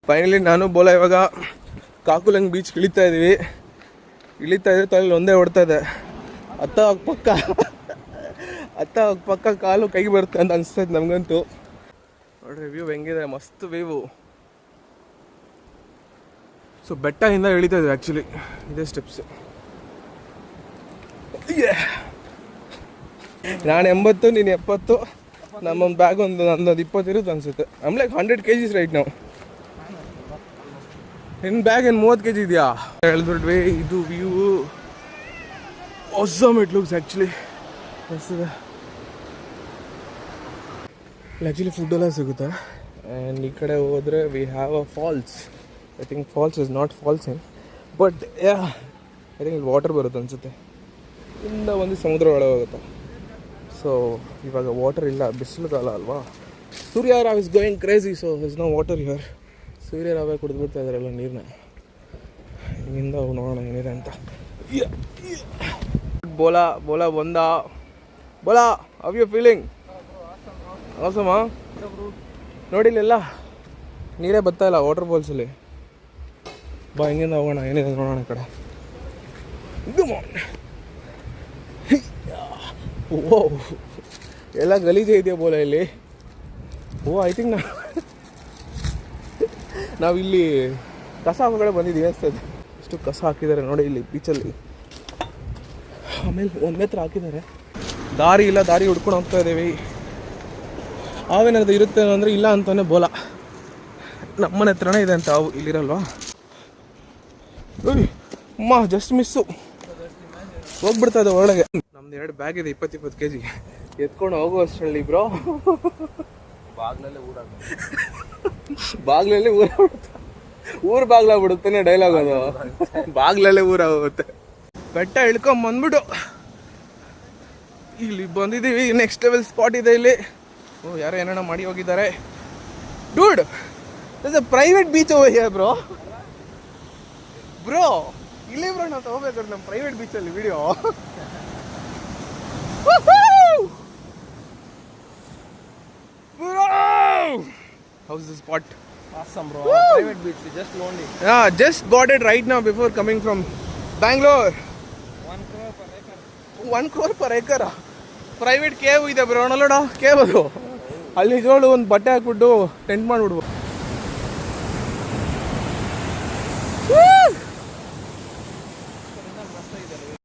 Finally ನಾನು ಬೋಲ ಇವಾಗ ಕಾಕುಲಂಗ್ beach ಇಳಿತಾ ಇದ್ದೀವಿ. ತಲೆಯಲ್ಲಿ ಒಂದೇ ಹೊಡ್ತಾ ಇದೆ. ಹತ್ತ ಪಕ್ಕ ಕಾಲು ಕೈ ಬರುತ್ತೆ ಅಂತ ಅನಿಸ್ತೈತೆ ನಮಗಂತೂ. ನೋಡ್ರಿ ವ್ಯೂ ಹೆಂಗಿದೆ, ಮಸ್ತ್ ವ್ಯೂ. ಸೊ ಬೆಟ್ಟದಿಂದ ಇಳಿತಾ ಇದ್ದೀವಿ ಆ್ಯಕ್ಚುಲಿ, ಇದೇ ಸ್ಟೆಪ್ಸ್. ನಾನು 80, ನೀನು 70. ನಮ್ಮೊಂದು ಬ್ಯಾಗ್ ನಂದೊಂದು 20 ಇರುತ್ತೆ ಅನ್ಸುತ್ತೆ. ಐಮ್ ಲೈಕ್ 100 kgs ರೈಟ್ ನಾವು. ನಿನ್ನ ಬ್ಯಾಗ್ ಏನು 30 kg ಇದೆಯಾ? ಹೇಳಿದ್ಬಿಟ್ವಿ. ಇದು view awesome it looks actually. ಮಸ್ತಿದೆ. ಆ್ಯಕ್ಚುಲಿ ಫುಡ್ಡೆಲ್ಲ ಸಿಗುತ್ತೆ. ಆ್ಯಂಡ್ ಈ ಕಡೆ ಹೋದರೆ we have a falls. I think falls is not falls in, but yeah I think ಇಲ್ಲಿ ವಾಟರ್ ಬರುತ್ತೆ ಅನಿಸುತ್ತೆ. ಇಂದ ಒಂದು ಸಮುದ್ರ ಒಳಗೆ ಹೋಗುತ್ತೆ. ಸೊ ಇವಾಗ ವಾಟರ್ ಇಲ್ಲ, ಬಿಸಿಲು ಕಾಲ ಅಲ್ವಾ. Suryarao is going crazy, so is no water here. ಸೂರ್ಯರಾವೇ ಕುಡಿದ್ಬಿಡ್ತಾ ಇದ್ದಾರಲ್ಲ ನೀರನ್ನ. ಹಿಂಗಿಂದ ನೋಡೋಣ ಏನಿದೆ ಅಂತ. ಬೋಲಾ ಬಂದ. Bola, how you feeling? ಆಸಮ ನೋಡಿಲ್ಲ, ನೀರೇ ಬರ್ತಾ ಇಲ್ಲ ವಾಟರ್ ಫಾಲ್ಸಲ್ಲಿ. ಬಾ ಹಿಂಗಿಂದ ಹೋಗೋಣ, ಏನಿದೆ ನೋಡೋಣ ಈ ಕಡೆ. ಓ ಎಲ್ಲ ಗಲೀಜೆ ಇದೆಯಾ ಬೋಲ ಇಲ್ಲಿ? ಓ ಐ ಥಿಂಕ್ ನಾವಿಲ್ಲಿ ಕಸ ಹೊರಗಡೆ ಬಂದಿದ್ದೀವಿ ಅನಿಸ್ತದೆ. ಎಷ್ಟು ಕಸ ಹಾಕಿದ್ದಾರೆ ನೋಡಿ ಇಲ್ಲಿ ಬೀಚಲ್ಲಿ. ಆಮೇಲೆ 1 meter ಹಾಕಿದ್ದಾರೆ. ದಾರಿ ಇಲ್ಲ, ದಾರಿ ಹುಡ್ಕೊಂಡು ಹೋಗ್ತಾ ಇದ್ದೀವಿ. ಅವೇನಾದ್ರು ಇರುತ್ತೆ ಅಂದರೆ ಇಲ್ಲ ಅಂತಾನೆ ಬೋಲ. ನಮ್ಮನೆ ಹತ್ರನೇ ಇದೆ ಅಂತ ಅವು ಇಲ್ಲಿರಲ್ವಾ. ಅಮ್ಮ ಜಸ್ಟ್ ಮಿಸ್ಸು, ಹೋಗ್ಬಿಡ್ತಾ ಇದೆ ಒಳಗೆ. ನಮ್ದು 2 ಬ್ಯಾಗ್ ಇದೆ 20 kg. ಎತ್ಕೊಂಡು ಹೋಗೋ ಅಷ್ಟರಲ್ಲಿ ಬ್ರೋ ಬಾಗ್ಲಲ್ಲಿ ಊರು ಬಾಗ್ಲಾಗ್ಬಿಡುತ್ತೆ ಡೈಲಾಗ್ ಅದು. ಬಾಗ್ಲಲ್ಲೇ ಊರಾಗುತ್ತೆ. ಬೆಟ್ಟ ಇಳ್ಕೊಂಬಂದ್ಬಿಟ್ಟು ಇಲ್ಲಿ ಬಂದಿದ್ದೀವಿ. ನೆಕ್ಸ್ಟ್ ಲೆವೆಲ್ ಸ್ಪಾಟ್ ಇದೆ ಇಲ್ಲಿ. ಓ ಯಾರೋ ಏನೇನೋ ಮಾಡಿ ಹೋಗಿದ್ದಾರೆ. Dude, this a private beach over here bro. ಇಲ್ಲಿ ಬ್ರೋ ನಾವು ತಗೋಬೇಕಾದ್ರೆ ನಮ್ಮ ಪ್ರೈವೇಟ್ ಬೀಚಲ್ಲಿ video. How's the spot? Awesome bro. Private beach, we just owned it. Yeah, just bought it right now before coming from Bangalore. 1 crore per acre. 1 crore per acre. Private cave ಇದೆ bro, ನೋಡೋಣ cave ಅದು. ಅಲ್ಲಿ ಜೋಳು ಒಂದು ಬಟ್ಟೆ ಹಾಕ್ಬಿಟ್ಟು tent ಮಾಡಿಬಿಡ್ಬೋದು.